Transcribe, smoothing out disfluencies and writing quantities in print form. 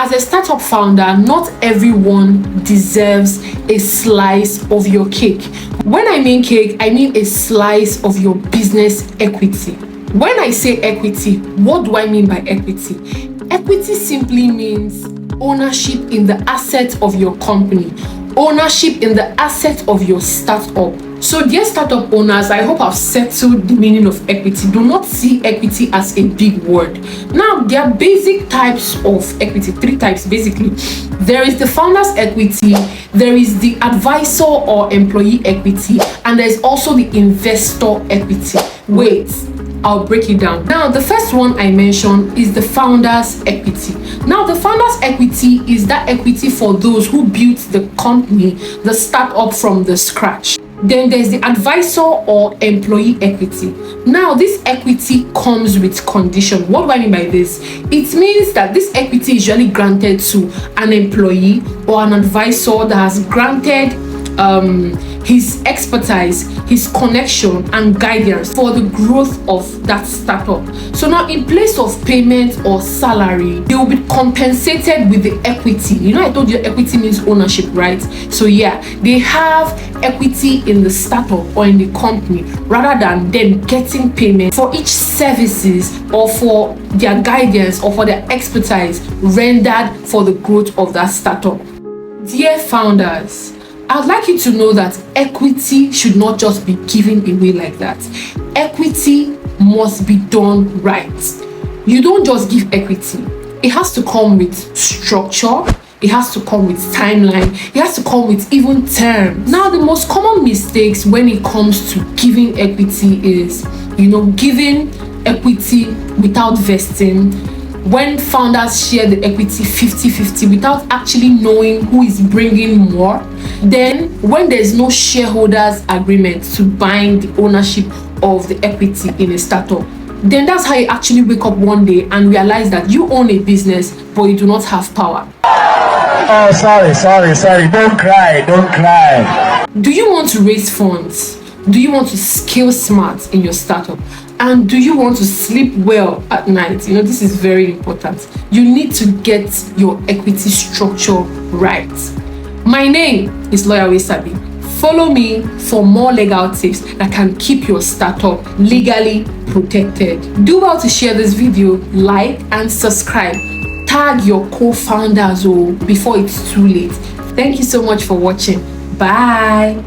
As a startup founder, not everyone deserves a slice of your cake. When I mean cake, I mean a slice of your business equity. When I say equity, what do I mean by equity? Equity simply means ownership in the asset of your company, ownership in the asset of your startup. So dear startup owners, I hope I've settled the meaning of equity. Do not see equity as a big word. Now, there are basic types of equity, 3 types basically. There is the founder's equity, there is the advisor or employee equity, and there's also the investor equity. Wait, I'll break it down. Now, the first one I mentioned is the founder's equity. Now, the founder's equity is that equity for those who built the company, the startup from the scratch. Then there's the advisor or employee equity. Now, this equity comes with condition. What do I mean by this? It means that this equity is usually granted to an employee or an advisor that has granted his expertise, his connection and guidance for the growth of that startup. So now, in place of payment or salary, they will be compensated with the equity. You know, I told you equity means ownership, right? So yeah, they have equity in the startup or in the company rather than them getting payment for each services or for their guidance or for their expertise rendered for the growth of that startup. Dear founders, I'd like you to know that equity should not just be given away like that. Equity must be done right. You don't just give equity. It has to come with structure. It has to come with timeline. It has to come with even terms. Now, the most common mistakes when it comes to giving equity is, giving equity without vesting. When founders share the equity 50-50 without actually knowing who is bringing more. Then when there's no shareholders agreement to bind the ownership of the equity in a startup, then that's how you actually wake up one day and realize that you own a business but you do not have power. Oh, sorry, don't cry. Do you want to raise funds? Do you want to scale smart in your startup? And do you want to sleep well at night? This is very important. You need to get your equity structure right. My name is Lawyer Sabi. Follow me for more legal tips that can keep your startup legally protected. Do well to share this video, like and subscribe. Tag your co-founders before it's too late. Thank you so much for watching. Bye.